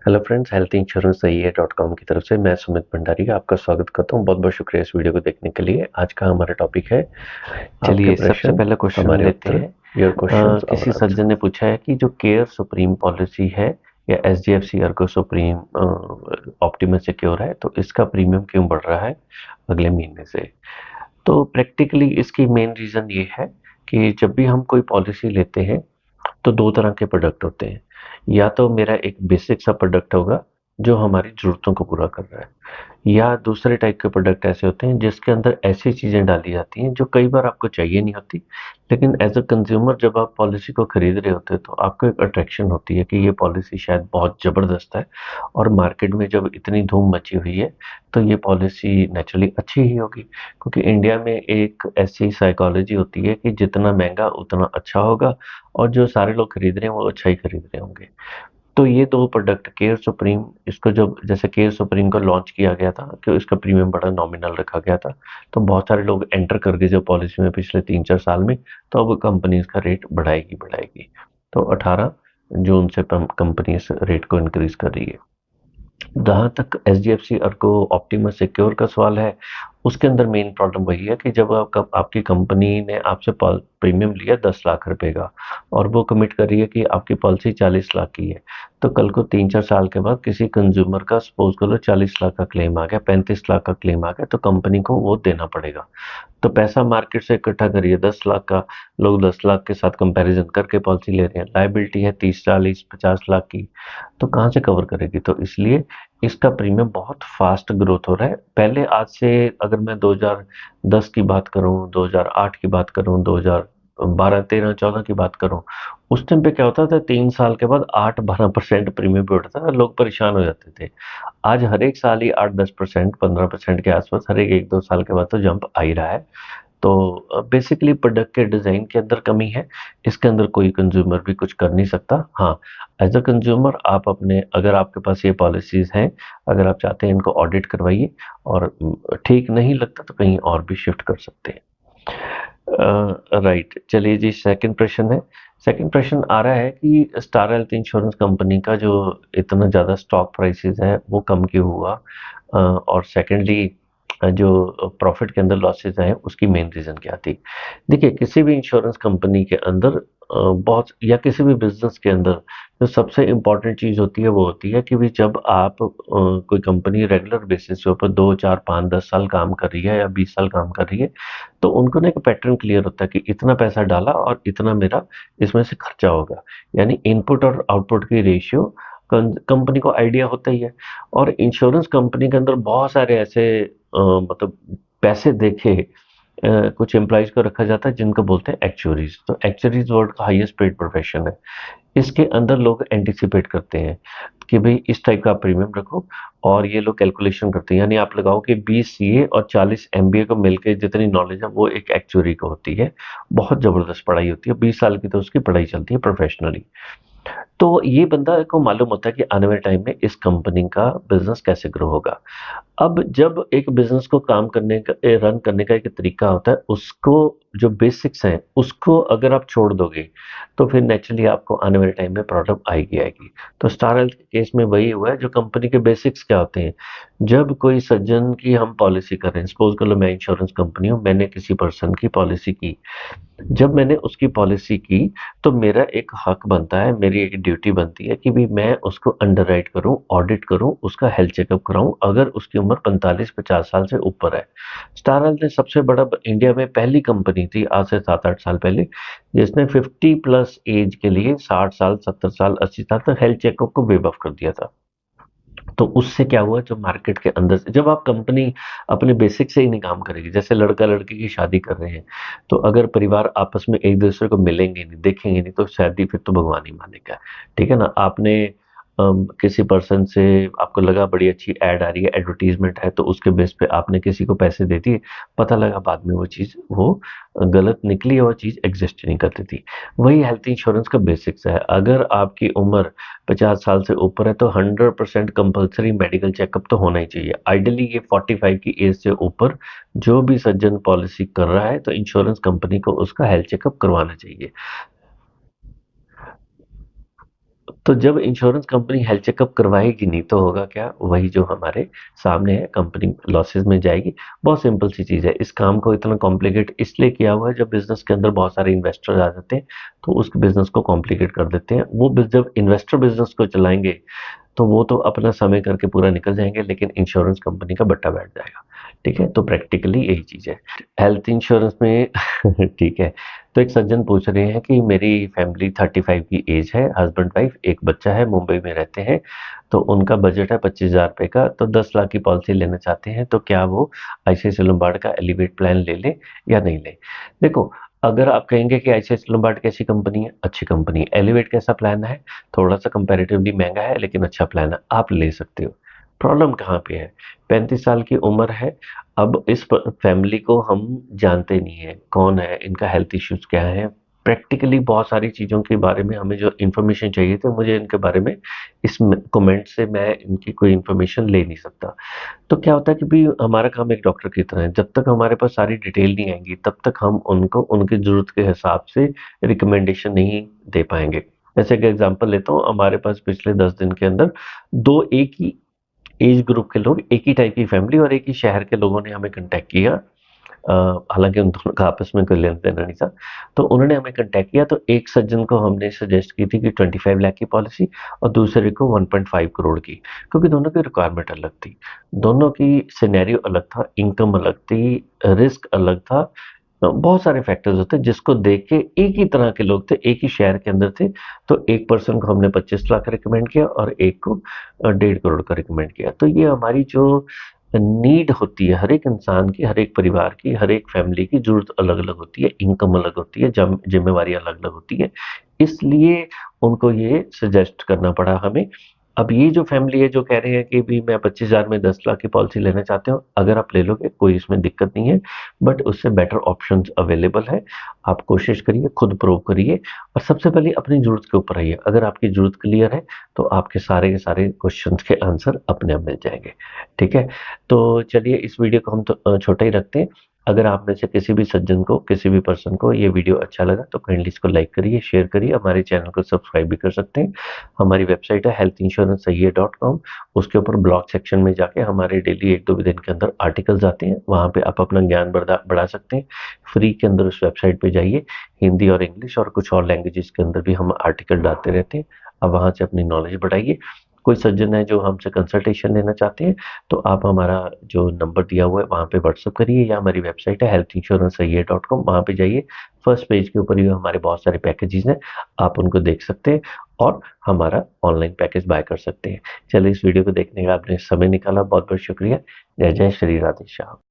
Hello friends, health insurance सही है .com की तरफ से मैं सुमित भंडारी आपका स्वागत करता हूं। बहुत बहुत शुक्रिया इस वीडियो को देखने के लिए। आज का हमारा टॉपिक है आपके चलिए सबसे प्रश्न पहला क्वेश्चन हमारे लेते उत्तर। हैं। योर क्वेश्चंस आवर किसी आंसर। सज्जन ने पूछा है कि जो केयर सुप्रीम पॉलिसी है या एचडीएफसी अर्को सुप्रीम ऑप्टिमस सिक्योर है, तो इसका प्रीमियम क्यों बढ़ रहा है अगले महीने से। तो प्रैक्टिकली इसकी मेन रीजन ये है कि जब भी हम कोई पॉलिसी लेते हैं तो दो तरह के प्रोडक्ट होते हैं। या तो मेरा एक बेसिक सा प्रोडक्ट होगा जो हमारी जरूरतों को पूरा कर रहा है, या दूसरे टाइप के प्रोडक्ट ऐसे होते हैं जिसके अंदर ऐसी चीजें डाली जाती हैं जो कई बार आपको चाहिए नहीं होती, लेकिन एज अ कंज्यूमर जब आप पॉलिसी को खरीद रहे होते हैं तो आपको एक अट्रैक्शन होती है कि ये पॉलिसी शायद बहुत जबरदस्त है और मार्केट में जब इतनी धूम मची हुई है तो ये पॉलिसी नेचुरली अच्छी ही होगी, क्योंकि इंडिया में एक ऐसी साइकोलॉजी होती है कि जितना महंगा उतना अच्छा होगा और जो सारे लोग खरीद रहे हैं वो अच्छा ही खरीद रहे होंगे। तो ये दो प्रोडक्ट केयर सुप्रीम, इसको जब जैसे केयर सुप्रीम को लॉन्च किया गया था कि इसका प्रीमियम बड़ा नॉमिनल रखा गया था, तो बहुत सारे लोग एंटर कर गए जो पॉलिसी में पिछले 3-4 साल में। तो अब कंपनी इसका रेट बढ़ाएगी बढ़ाएगी। तो 18 जून से कंपनी इस रेट को इंक्रीज कर रही है। जहाँ तक एचडीएफसी अर्को ऑप्टिमस सिक्योर का सवाल है, उसके अंदर मेन प्रॉब्लम वही है कि जब आपकी कंपनी ने आपसे प्रीमियम लिया 10 लाख रुपए का और वो कमिट कर रही है कि आपकी पॉलिसी 40 लाख की है, तो कल को 3-4 साल के बाद किसी कंज्यूमर का सपोज करो 40 लाख का क्लेम आ गया, 35 लाख का क्लेम आ गया, तो कंपनी को वो देना पड़ेगा। तो पैसा मार्केट से इकट्ठा करिए 10 लाख का, लोग 10 लाख के साथ कंपैरिजन करके पॉलिसी ले रहे हैं, लाइबिलिटी है 30, 40, 50 लाख की, तो कहाँ से कवर करेगी। तो इसलिए इसका प्रीमियम बहुत फास्ट ग्रोथ हो रहा है। पहले आज से अगर मैं 2010 की बात करूं, 2008 की बात करूं, 2012, 13, 14 की बात करूं, उस टाइम पे क्या होता था, 3 साल के बाद 8-12% प्रीमियम पे उठता था, लोग परेशान हो जाते थे। आज हर एक साल ही 8-10%, 15% के आसपास हर एक 1-2 साल के बाद तो जंप आ ही रहा है। तो बेसिकली प्रोडक्ट के डिजाइन के अंदर कमी है, इसके अंदर कोई कंज्यूमर भी कुछ कर नहीं सकता। हाँ, एज अ कंज्यूमर आप अपने, अगर आपके पास ये पॉलिसीज हैं, अगर आप चाहते हैं इनको ऑडिट करवाइए और ठीक नहीं लगता तो कहीं और भी शिफ्ट कर सकते हैं। राइट, चलिए जी, सेकंड प्रश्न है। सेकंड प्रश्न आ रहा है कि स्टार हेल्थ इंश्योरेंस कंपनी का जो इतना ज़्यादा स्टॉक प्राइसेस है वो कम क्यों हुआ, और सेकेंडली जो प्रॉफिट के अंदर लॉसेस आए उसकी मेन रीज़न क्या थी। देखिए, किसी भी इंश्योरेंस कंपनी के अंदर बहुत, या किसी भी बिजनेस के अंदर जो सबसे इम्पोर्टेंट चीज़ होती है वो होती है कि भी जब आप कोई कंपनी रेगुलर बेसिस के ऊपर 2, 4, 5, 10 साल काम कर रही है या 20 साल काम कर रही है, तो उनको ना एक पैटर्न क्लियर होता है कि इतना पैसा डाला और इतना मेरा इसमें से खर्चा होगा, यानी इनपुट और आउटपुट की रेशियो कंपनी को आइडिया होता ही है। और इंश्योरेंस कंपनी के अंदर बहुत सारे ऐसे मतलब पैसे देखे कुछ एम्प्लॉयज को रखा जाता है जिनको बोलते हैं एक्चुअरीज। तो एक्चुअरीज वर्ल्ड का हाईएस्ट पेड प्रोफेशन है। इसके अंदर लोग एंटिसिपेट करते हैं कि भाई इस टाइप का प्रीमियम रखो, और ये लोग कैलकुलेशन करते हैं, यानी आप लगाओ कि 20 सीए और 40 एमबीए को मिलकर जितनी नॉलेज है वो एक एक्चुअरी को होती है। बहुत जबरदस्त पढ़ाई होती है, 20 साल की तो उसकी पढ़ाई चलती है प्रोफेशनली। तो ये बंदा को मालूम होता है कि आने वाले टाइम में इस कंपनी का बिजनेस कैसे ग्रो होगा। अब जब एक बिजनेस को काम करने का, रन करने का एक तरीका होता है, उसको जो बेसिक्स हैं उसको अगर आप छोड़ दोगे तो फिर नेचुरली आपको आने वाले टाइम में प्रॉब्लम आएगी आएगी। तो स्टार हेल्थ के केस में वही हुआ है। जो कंपनी के बेसिक्स क्या होते हैं, जब कोई सज्जन की हम पॉलिसी कर रहे हैं, सपोज कर लो मैं इंश्योरेंस कंपनी हूँ, मैंने किसी पर्सन की पॉलिसी की, जब मैंने उसकी पॉलिसी की तो मेरा एक हक बनता है, मेरी एक ड्यूटी बनती है कि भी मैं उसको अंडरराइट करूं, ऑडिट करूं, उसका हेल्थ चेकअप कराऊं अगर उसकी उम्र 45-50 साल से ऊपर है। स्टार हेल्थ ने सबसे बड़ा, इंडिया में पहली कंपनी थी आज से 7-8 साल पहले जिसने 50+ एज के लिए 60 साल, 70 साल, 80 साल तक हेल्थ चेकअप को वेव ऑफ कर दिया था। तो उससे क्या हुआ, जो मार्केट के अंदर से जब आप कंपनी अपने बेसिक से ही नहीं काम करेगी, जैसे लड़का लड़की की शादी कर रहे हैं, तो अगर परिवार आपस में एक दूसरे को मिलेंगे नहीं, देखेंगे नहीं, तो शादी फिर तो भगवान ही मानेगा। ठीक है ना। आपने किसी पर्सन से, आपको लगा बड़ी अच्छी एड आ रही है, एडवर्टीजमेंट है, तो उसके बेस पे आपने किसी को पैसे दे दिए, पता लगा बाद में वो चीज वो गलत निकली, और चीज एग्जिस्ट नहीं करती थी। वही हेल्थ इंश्योरेंस का बेसिक्स है। अगर आपकी उम्र 50 साल से ऊपर है तो 100% कंपलसरी मेडिकल चेकअप तो होना ही चाहिए। आइडियली ये 45 की एज से ऊपर जो भी सज्जन पॉलिसी कर रहा है तो इंश्योरेंस कंपनी को उसका हेल्थ चेकअप करवाना चाहिए। तो जब इंश्योरेंस कंपनी हेल्थ चेकअप करवाएगी नहीं तो होगा क्या, वही जो हमारे सामने है, कंपनी लॉसेस में जाएगी। बहुत सिंपल सी चीज़ है। इस काम को इतना कॉम्प्लिकेट इसलिए किया हुआ है, जब बिजनेस के अंदर बहुत सारे इन्वेस्टर आ जाते हैं तो उस बिजनेस को कॉम्प्लिकेट कर देते हैं। वो जब इन्वेस्टर बिजनेस को चलाएंगे तो वो तो अपना समय करके पूरा निकल जाएंगे, लेकिन इंश्योरेंस कंपनी का बट्टा बैठ जाएगा। ठीक है, तो प्रैक्टिकली यही चीज़ है हेल्थ इंश्योरेंस में। ठीक है, तो एक सज्जन पूछ रहे हैं कि मेरी फैमिली 35 की एज है, हस्बैंड वाइफ, एक बच्चा है, मुंबई में रहते हैं, तो उनका बजट है 25,000 रुपये का, तो 10 लाख की पॉलिसी लेना चाहते हैं, तो क्या वो आईसीआईसीआई लोम्बार्ड का एलिवेट प्लान ले ले या नहीं ले। देखो, अगर आप कहेंगे कि आईसीआईसीआई लोम्बार्ड कैसी कंपनी है, अच्छी कंपनी है। एलिवेट कैसा प्लान है, थोड़ा सा कंपैरेटिवली महंगा है लेकिन अच्छा प्लान है, आप ले सकते हो। प्रॉब्लम कहाँ पे है, 35 साल की उम्र है। अब इस फैमिली को हम जानते नहीं है कौन है, इनका हेल्थ इश्यूज क्या है, प्रैक्टिकली बहुत सारी चीज़ों के बारे में हमें जो इन्फॉर्मेशन चाहिए थी, मुझे इनके बारे में इस कमेंट से मैं इनकी कोई इन्फॉर्मेशन ले नहीं सकता। तो क्या होता है कि भी हमारा काम एक डॉक्टर की तरह है, जब तक हमारे पास सारी डिटेल नहीं आएंगी तब तक हम उनको उनकी ज़रूरत के हिसाब से रिकमेंडेशन नहीं दे पाएंगे। जैसे कि एग्जांपल लेता हूँ, हमारे पास पिछले 10 दिन के अंदर 2 एक ही एज ग्रुप के लोग, एक ही टाइप की फैमिली और एक ही शहर के लोगों ने हमें कॉन्टैक्ट किया। हालाँकि उन दोनों का आपस में कोई लेना-देना नहीं था। तो उन्होंने हमें कॉन्टैक्ट किया, तो एक सज्जन को हमने सजेस्ट की थी कि 25 लाख की पॉलिसी और दूसरे को 1.5 करोड़ की, क्योंकि दोनों की रिक्वायरमेंट अलग थी। दोनों की सिनेरियो अलग था, इनकम अलग थी, रिस्क अलग था। बहुत सारे फैक्टर्स होते हैं जिसको देख के, एक ही तरह के लोग थे, एक ही शहर के अंदर थे, तो एक पर्सन को हमने 25 लाख रिकमेंड किया और एक को 1.5 करोड़ का रिकमेंड किया। तो ये हमारी जो नीड होती है, हर एक इंसान की, हर एक परिवार की, हर एक फैमिली की ज़रूरत अलग-अलग होती है, इनकम अलग होती है, ज़िम्मेवारी अलग-अलग होती है। इसलिए उनको ये सजेस्ट करना पड़ा हमें। अब ये जो फैमिली है जो कह रहे हैं कि भी मैं 25,000 में 10 लाख की पॉलिसी लेना चाहते हो, अगर आप ले लोगे कोई इसमें दिक्कत नहीं है, बट उससे बेटर ऑप्शंस अवेलेबल है। आप कोशिश करिए, खुद प्रूव करिए और सबसे पहले अपनी ज़रूरत के ऊपर आइए। अगर आपकी ज़रूरत क्लियर है, तो आपके सारे के सारे क्वेश्चंस के आंसर अपने आप मिल जाएँगे। ठीक है? तो चलिए इस वीडियो को हम तो छोटा ही रखते हैं। अगर आप में से किसी भी सज्जन को, किसी भी पर्सन को ये वीडियो अच्छा लगा तो काइंडली इसको लाइक करिए, शेयर करिए, हमारे चैनल को सब्सक्राइब भी कर सकते हैं। हमारी वेबसाइट है healthinsurancesahiye.com। उसके ऊपर ब्लॉग सेक्शन में जाके हमारे डेली 1-2 दिन के अंदर आर्टिकल्स आते हैं, वहाँ पे आप अपना ज्ञान बढ़ा सकते हैं। फ्री के अंदर उस वेबसाइट पे जाइए, हिंदी और इंग्लिश और कुछ और लैंग्वेजेस के अंदर भी हम आर्टिकल डालते रहते हैं। आप वहाँ से अपनी नॉलेज बढ़ाइए। कोई सज्जन है जो हमसे कंसल्टेशन लेना चाहते हैं, तो आप हमारा जो नंबर दिया हुआ है वहाँ पे व्हाट्सएप करिए, या हमारी वेबसाइट है healthinsurancesahiye.com, वहाँ पे जाइए। फर्स्ट पेज के ऊपर ही हमारे बहुत सारे पैकेजेस हैं, आप उनको देख सकते हैं और हमारा ऑनलाइन पैकेज बाय कर सकते हैं। चलिए, इस वीडियो को देखने का आपने समय निकाला, बहुत बहुत शुक्रिया। जय जय श्री राधे श्याम।